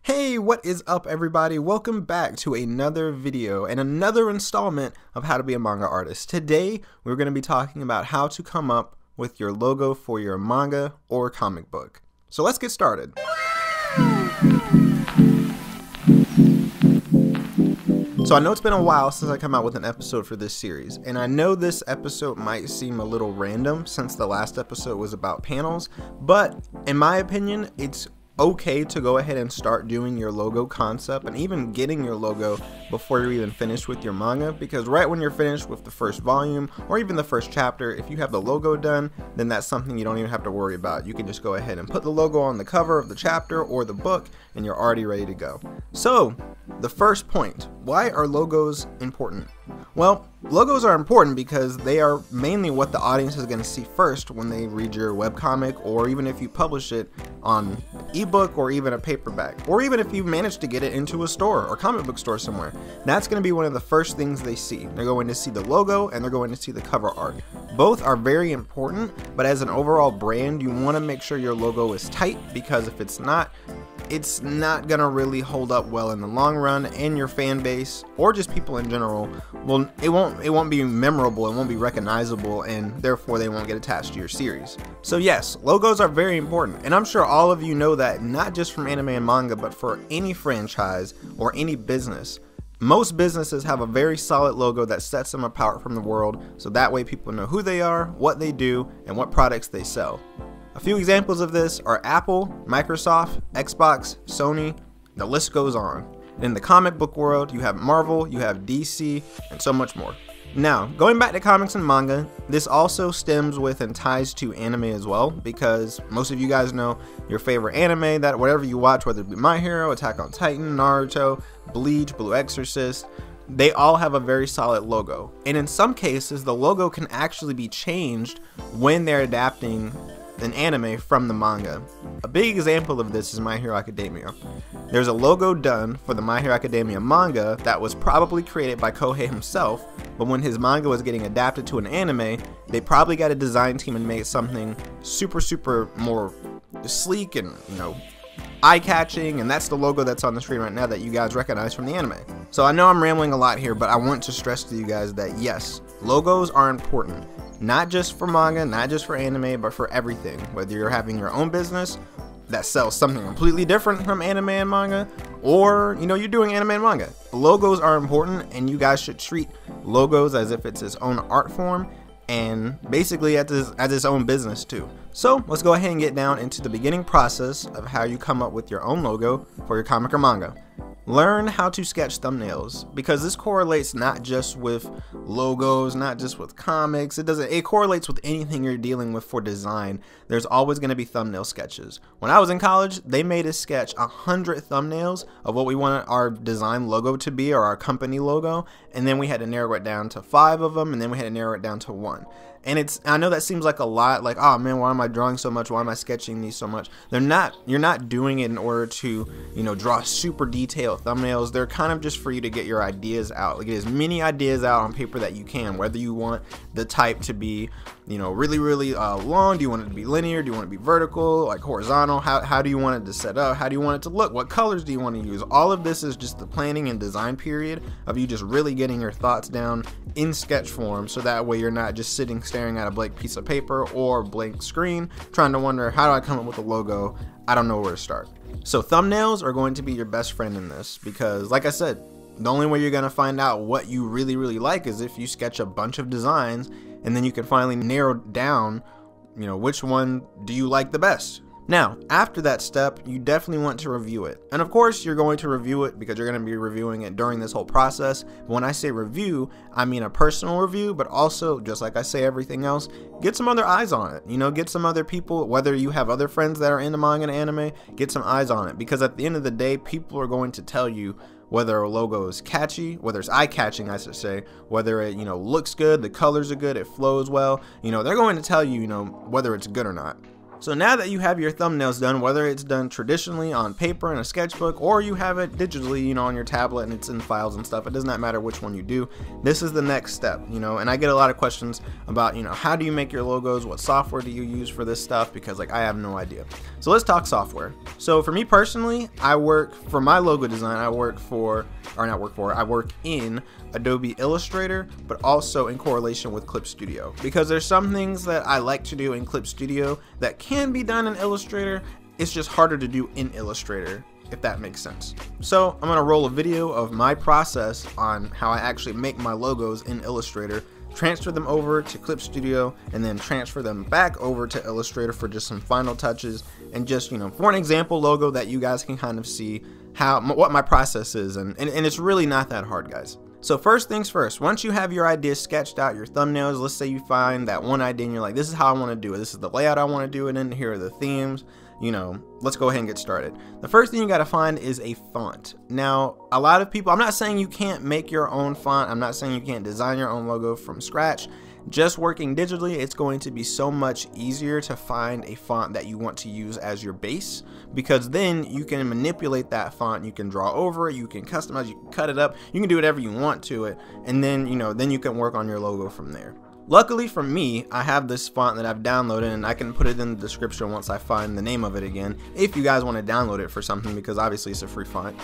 Hey, what is up everybody? Welcome back to another video and another installment of How to Be a Manga Artist. Today, we're going to be talking about how to come up with your logo for your manga or comic book. So let's get started. So I know it's been a while since I come out with an episode for this series, and I know this episode might seem a little random since the last episode was about panels, but in my opinion, it's okay to go ahead and start doing your logo concept and even getting your logo before you're even finished with your manga, because right when you're finished with the first volume or even the first chapter, if you have the logo done, then that's something you don't even have to worry about. You can just go ahead and put the logo on the cover of the chapter or the book and you're already ready to go. So the first point, why are logos important? Well, logos are important because they are mainly what the audience is going to see first when they read your webcomic, or even if you publish it on ebook or even a paperback, or even if you manage to get it into a store or comic book store somewhere. That's going to be one of the first things they see. They're going to see the logo and they're going to see the cover art. Both are very important, but as an overall brand, you want to make sure your logo is tight, because if it's not gonna really hold up well in the long run, and your fan base or just people in general it won't be memorable, it won't be recognizable, and therefore they won't get attached to your series. So yes, logos are very important, and I'm sure all of you know that, not just from anime and manga, but for any franchise or any business. Most businesses have a very solid logo that sets them apart from the world, so that way people know who they are, what they do, and what products they sell. A few examples of this are Apple, Microsoft, Xbox, Sony, the list goes on. In the comic book world, you have Marvel, you have DC, and so much more. Now, going back to comics and manga, this also stems with and ties to anime as well, because most of you guys know your favorite anime, that whatever you watch, whether it be My Hero, Attack on Titan, Naruto, Bleach, Blue Exorcist, they all have a very solid logo. And in some cases, the logo can actually be changed when they're adapting an anime from the manga. A big example of this is My Hero Academia. There's a logo done for the My Hero Academia manga that was probably created by Kohei himself, but when his manga was getting adapted to an anime, they probably got a design team and made something super more sleek and, eye-catching, and that's the logo that's on the screen right now that you guys recognize from the anime. So I know I'm rambling a lot here, but I want to stress to you guys that yes, logos are important. Not just for manga, not just for anime, but for everything. Whether you're having your own business that sells something completely different from anime and manga, or you're doing anime and manga. Logos are important, and you guys should treat logos as if it's its own art form, and basically as its own business too. So let's go ahead and get down into the beginning process of how you come up with your own logo for your comic or manga. Learn how to sketch thumbnails, because this correlates not just with logos, not just with comics. It correlates with anything you're dealing with for design. There's always going to be thumbnail sketches. When I was in college, they made us sketch 100 thumbnails of what we wanted our design logo to be, or our company logo, and then we had to narrow it down to 5 of them, and then we had to narrow it down to 1. And I know that seems like a lot, like, oh man, why am I drawing so much? Why am I sketching these so much? You're not doing it in order to, draw super detailed thumbnails. They're kind of just for you to get your ideas out. Like, get as many ideas out on paper that you can, whether you want the type to be, really long. Do you want it to be linear? Do you want it to be vertical, like horizontal? How do you want it to set up? How do you want it to look? What colors do you want to use? All of this is just the planning and design period of you just really getting your thoughts down in sketch form, so that way you're not just staring at a blank piece of paper or blank screen trying to wonder, how do I come up with a logo? I don't know where to start. So thumbnails are going to be your best friend in this, because like I said, the only way you're going to find out what you really like is if you sketch a bunch of designs, and then you can finally narrow down, which one do you like the best. Now, after that step, you definitely want to review it. And of course, you're going to review it because you're going to be reviewing it during this whole process. But when I say review, I mean a personal review, but also, just like I say everything else, get some other eyes on it. Get some other people, whether you have other friends that are into manga and anime, get some eyes on it. Because at the end of the day, people are going to tell you whether a logo is catchy, whether it's eye-catching, I should say, whether it, looks good, the colors are good, it flows well. They're going to tell you, whether it's good or not. So now that you have your thumbnails done, whether it's done traditionally on paper in a sketchbook or you have it digitally, you know, on your tablet and it's in files and stuff, it does not matter which one you do. This is the next step, you know, and I get a lot of questions about, you know, how do you make your logos? What software do you use for this stuff? Because like I have no idea. So let's talk software. So for me personally, I work for my logo design. I work in Adobe Illustrator, but also in correlation with Clip Studio, because there's some things that I like to do in Clip Studio that can be done in Illustrator. It's just harder to do in Illustrator, if that makes sense. So I'm gonna roll a video of my process on how I actually make my logos in Illustrator, transfer them over to Clip Studio, and then transfer them back over to Illustrator for just some final touches, and just, you know, for an example logo that you guys can kind of see what my process is, and it's really not that hard, guys. So first things first, once you have your idea sketched out, your thumbnails, let's say you find that one idea and you're like, this is how I want to do it, this is the layout I want to do it in, here are the themes, you know, let's go ahead and get started. The first thing you got to find is a font. Now, a lot of people, I'm not saying you can't make your own font, I'm not saying you can't design your own logo from scratch. Just working digitally, it's going to be so much easier to find a font that you want to use as your base, because then you can manipulate that font, you can draw over it, you can customize, you can cut it up, you can do whatever you want to it, and then, you know, then you can work on your logo from there. Luckily for me, I have this font that I've downloaded, and I can put it in the description once I find the name of it again, if you guys want to download it for something, because obviously it's a free font.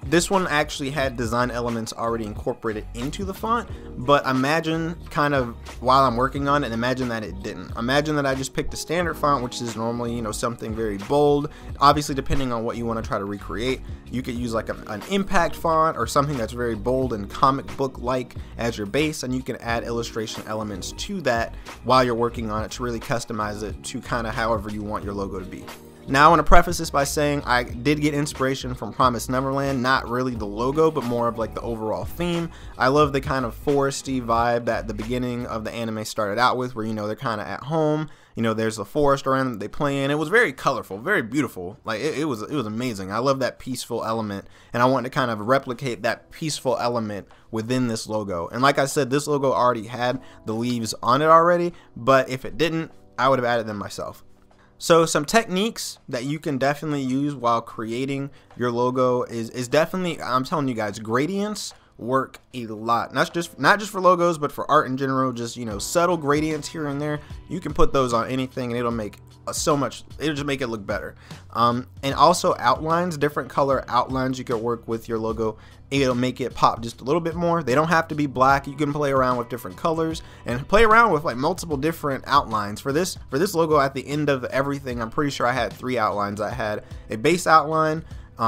This one actually had design elements already incorporated into the font, but imagine kind of while I'm working on it, imagine that it didn't. Imagine that I just picked a standard font, which is normally, you know, something very bold. Obviously, depending on what you want to try to recreate, you could use like an impact font or something that's very bold and comic book like as your base, and you can add illustration elements to that while you're working on it to really customize it to kind of however you want your logo to be. Now I want to preface this by saying I did get inspiration from Promised Neverland, not really the logo, but more of like the overall theme. I love the kind of foresty vibe that the beginning of the anime started out with, where, you know, they're kind of at home, you know, there's a forest around them they play in. It was very colorful, very beautiful. Like it was amazing. I love that peaceful element, and I want to kind of replicate that peaceful element within this logo. And like I said, this logo already had the leaves on it already, but if it didn't, I would have added them myself. So some techniques that you can definitely use while creating your logo is definitely, I'm telling you guys, gradients work a lot. Not just for logos, but for art in general. Just, you know, subtle gradients here and there. You can put those on anything and it'll make it'll just make it look better. And also outlines, different color outlines you can work with your logo. It'll make it pop just a little bit more. They don't have to be black. You can play around with different colors and play around with like multiple different outlines. For this logo, at the end of everything, I'm pretty sure I had 3 outlines. I had a base outline,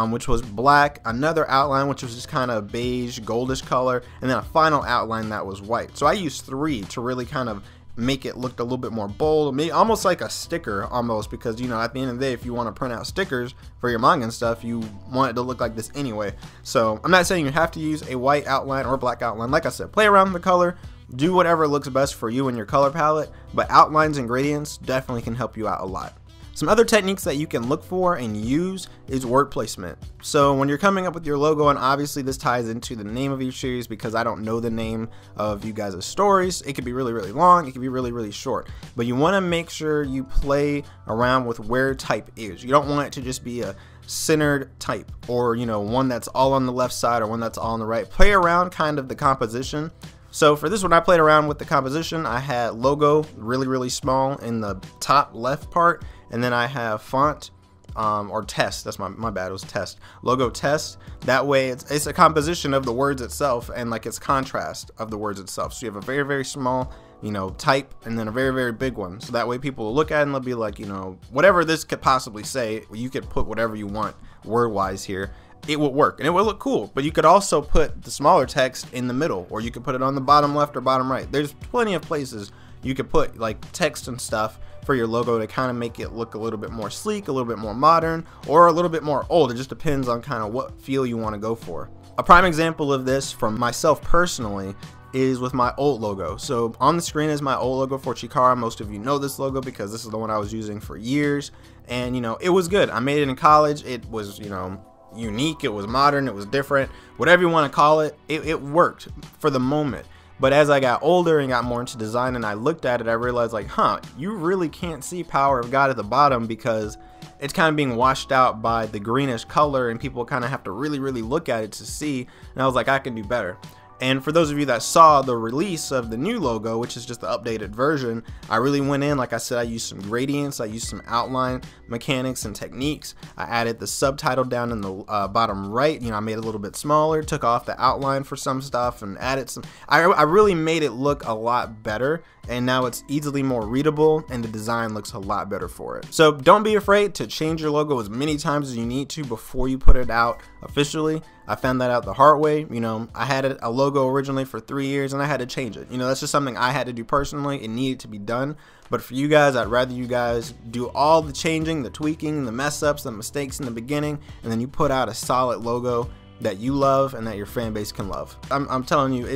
which was black, another outline which was just kind of beige, goldish color, and then a final outline that was white. So I used 3 to really kind of make it look a little bit more bold, maybe almost like a sticker almost, because, you know, at the end of the day, if you want to print out stickers for your manga and stuff, you want it to look like this anyway. So I'm not saying you have to use a white outline or black outline. Like I said, play around with the color, do whatever looks best for you and your color palette, but outlines and gradients definitely can help you out a lot. Some other techniques that you can look for and use is word placement. So when you're coming up with your logo, and obviously this ties into the name of each series because I don't know the name of you guys' stories. It could be really, really long. It could be really, really short. But you want to make sure you play around with where type is. You don't want it to just be a centered type, or, you know, one that's all on the left side or one that's all on the right. Play around kind of the composition. So for this one, I played around with the composition. I had logo really, really small in the top left part, and then I have font or test. That's my bad. It was test. Logo test. That way, it's a composition of the words itself, and like it's contrast of the words itself. So you have a very, very small, you know, type, and then a very, very big one. So that way, people will look at it and they'll be like, you know, whatever this could possibly say, you could put whatever you want word-wise here. It would work and it would look cool. But you could also put the smaller text in the middle, or you could put it on the bottom left or bottom right. There's plenty of places you could put like text and stuff for your logo to kind of make it look a little bit more sleek, a little bit more modern, or a little bit more old. It just depends on kind of what feel you want to go for. A prime example of this from myself personally is with my old logo. So on the screen is my old logo for Chikara. Most of you know this logo because this is the one I was using for years, and, you know, it was good. I made it in college. It was, you know, unique, it was modern, it was different, whatever you want to call it. It worked for the moment. But as I got older and got more into design and I looked at it, I realized like, you really can't see Power of God at the bottom because it's kind of being washed out by the greenish color, and people kind of have to really look at it to see. And I was like, I can do better. And for those of you that saw the release of the new logo, which is just the updated version, I really went in, like I said, I used some gradients, I used some outline mechanics and techniques. I added the subtitle down in the bottom right. You know, I made it a little bit smaller, took off the outline for some stuff, and added some. I really made it look a lot better, and now it's easily more readable, and the design looks a lot better for it. So don't be afraid to change your logo as many times as you need to before you put it out officially. I found that out the hard way. You know, I had a logo originally for 3 years and I had to change it. You know, that's just something I had to do personally. It needed to be done. But for you guys, I'd rather you guys do all the changing, the tweaking, the mess ups, the mistakes in the beginning, and then you put out a solid logo that you love and that your fan base can love. I'm telling you,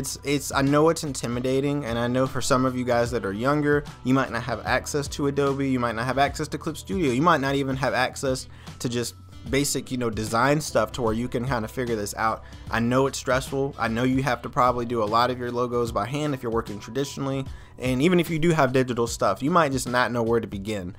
I know it's intimidating, and I know for some of you guys that are younger, you might not have access to Adobe, you might not have access to Clip Studio, you might not even have access to just basic, you know, design stuff to where you can kind of figure this out. I know it's stressful. I know you have to probably do a lot of your logos by hand if you're working traditionally, and even if you do have digital stuff, you might just not know where to begin.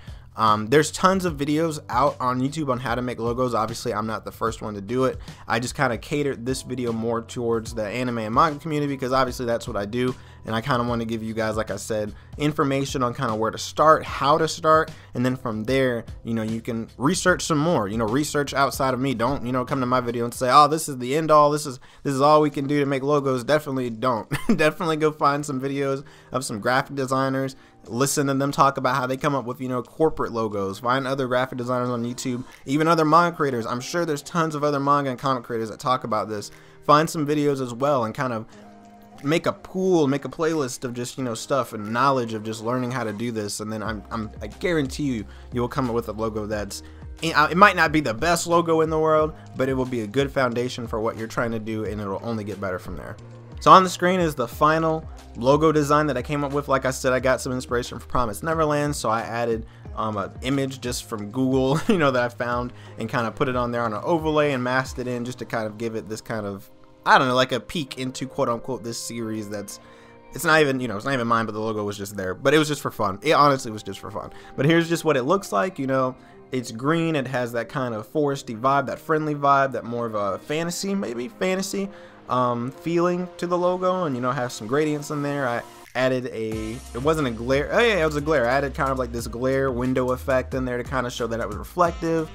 There's tons of videos out on YouTube on how to make logos. Obviously, I'm not the first one to do it. I just kind of catered this video more towards the anime and manga community because obviously that's what I do, and I kind of want to give you guys, like I said, information on kind of where to start, how to start, and then from there, you know, you can research some more. You know, research outside of me. Don't, you know, come to my video and say, oh, this is the end all, this is all we can do to make logos. Definitely don't. Definitely go find some videos of some graphic designers. Listen to them talk about how they come up with, you know, corporate logos. Find other graphic designers on YouTube, even other manga creators. I'm sure there's tons of other manga and comic creators that talk about this. Find some videos as well and kind of make a pool, make a playlist of just, you know, stuff and knowledge of just learning how to do this, and then I guarantee you will come up with a logo that's, it might not be the best logo in the world, but it will be a good foundation for what you're trying to do, and it'll only get better from there. So on the screen is the final logo design that I came up with. Like I said, I got some inspiration from Promised Neverland, so I added an image just from Google, you know, that I found, and kind of put it on there on an overlay and masked it in just to kind of give it this kind of, I don't know, like a peek into quote unquote this series that's, it's not even, you know, it's not even mine, but the logo was just there. But it was just for fun. It honestly was just for fun. But here's just what it looks like, you know. It's green, it has that kind of foresty vibe, that friendly vibe, that more of a fantasy, maybe fantasy feeling to the logo, and you know, have some gradients in there. I added it wasn't a glare, oh yeah, it was a glare. I added kind of like this glare window effect in there to kind of show that it was reflective.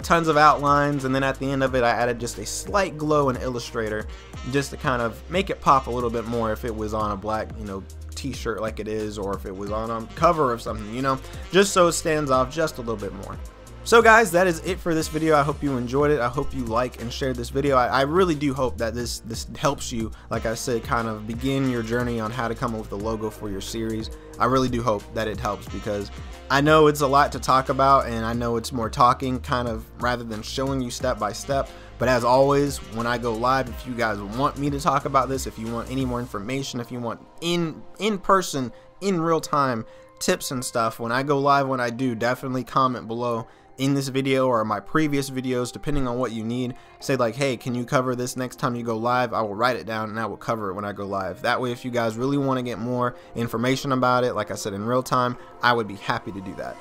Tons of outlines, and then at the end of it I added just a slight glow in Illustrator just to kind of make it pop a little bit more if it was on a black, you know, t-shirt like it is, or if it was on a cover of something, you know, just so it stands off just a little bit more. So guys, that is it for this video. I hope you enjoyed it. I hope you like and share this video. I really do hope that this helps you, like I said, kind of begin your journey on how to come up with a logo for your series. I really do hope that it helps, because I know it's a lot to talk about, and I know it's more talking kind of rather than showing you step by step. But as always, when I go live, if you guys want me to talk about this, if you want any more information, if you want in person, in real time tips and stuff, when I go live, when I do, definitely comment below in this video or my previous videos, depending on what you need. Say like, hey, can you cover this next time you go live? I will write it down and I will cover it when I go live. That way, if you guys really want to get more information about it, like I said, in real time, I would be happy to do that.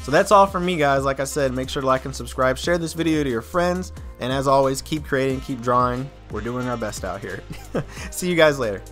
So that's all from me, guys. Like I said, make sure to like and subscribe, share this video to your friends, and as always, keep creating, keep drawing. We're doing our best out here. See you guys later.